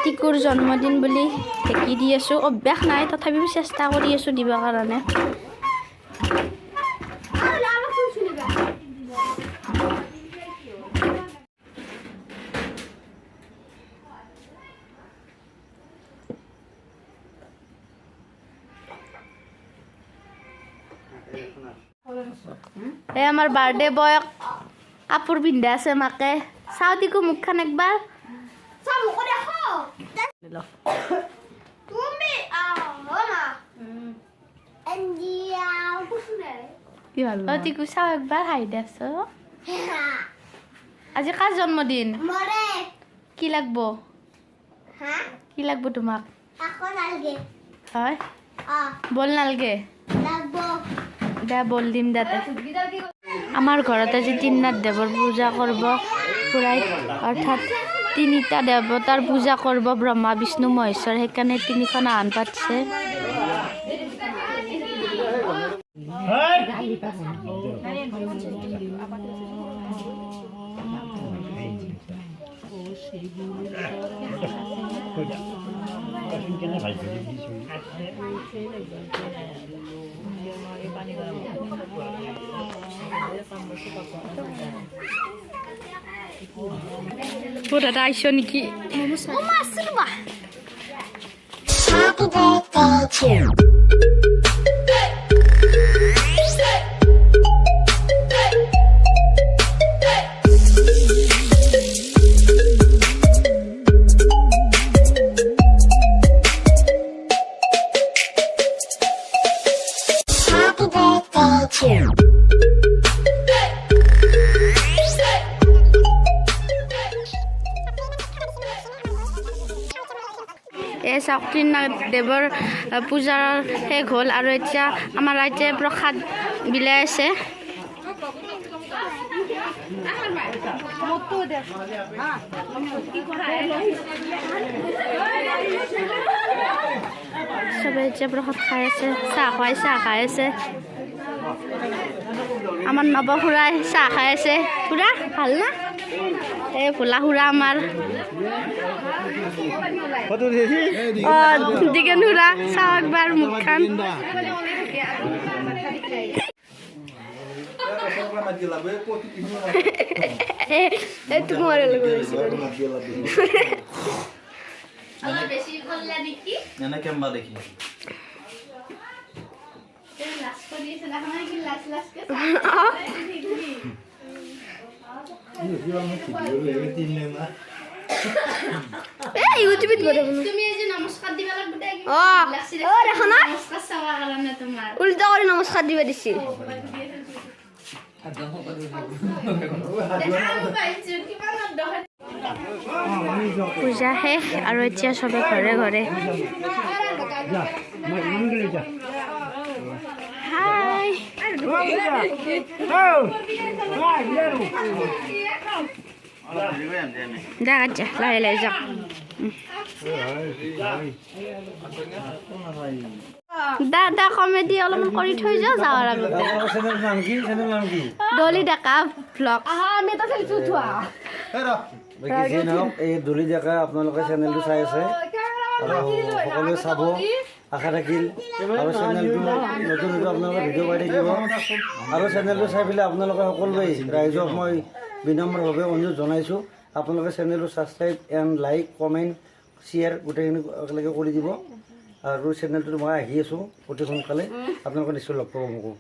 টিকুৰ জন্মদিন বুলি ঢেকি দি আছোঁ অভ্যাস নাই তথাপিও চেষ্টা কৰি আছোঁ দিবৰ কাৰণে এই আমাৰ বাৰ্থডে বয় কাপোৰ পিন্ধা আছে মাকে চাও টিকু মুখখন একবাৰ টিকু চাও একবাৰ হাঁহি দেছ আজি কাৰ জন্মদিন কি লাগব কি লাগব তোমাক হয় বল নালগে দে বল দিম দাতে আমাৰ ঘৰত আজি তিনিনাথ দেৱৰ পূজা কৰিব পুৰাই অৰ্থাৎ তিনিটা দেৱতাৰ পূজা কৰিব ব্ৰহ্মা বিষ্ণু মহেশ্বৰ সেইকাৰণে তিনিখন আহন পাতছে পুৰা আইসো নাকি তিনিনাথ দেৱৰ পূজাৰ শেষ হ'ল আৰু এতিয়া আমাৰ ৰাইজে প্ৰসাদ বিলাই আছে চবে এতিয়া প্ৰসাদ খাই আছে চাহ খাই আছে আমাৰ নৱ খুৰাই চাহ খাই আছে খুৰা ভাল না এই ভোলা খুৰা আমাৰ দিগেন খুৰা চাহ একবাৰ মুখখন ইউটিউবত তুমি যে নমস্কাৰ দিবা লাগব দে দেখো না নমস্কাৰ চাওয়া কাৰণে তোমাৰ উল্টা কৰি নমস্কাৰ দিবা দিছি পূজা শেষ আৰু এতিয়া সবে ঘৰে ঘৰে হাই দেখা যা লাহে লাহে যাক দাদা কমেডি অলপমান কৰি থৈ যাৱাৰ আগতে ডলি ডেকা ব্লগ এই ডলি ডেকা আপোনালোকে চেনেলটো চাই আছে সকলোৱে চাব আশা থাকিল আৰু চেনেলটো নতুন নতুন আপোনালোকে ভিডিঅ' পাই থাকিব আৰু চেনেলটো চাই পেলাই আপোনালোকে সকলোৱে ৰাইজক মই বিনম্ৰভাৱে অনুৰোধ জনাইছোঁ আপোনালোকে চেনেলটো subscribe and like comment share গোটেইখিনি একেলগে কৰি দিব আৰু চেনেলটোত মই আহি আছোঁ অতি সোনকালে আপোনালোকে নিশ্চয় লগ পাব মোকো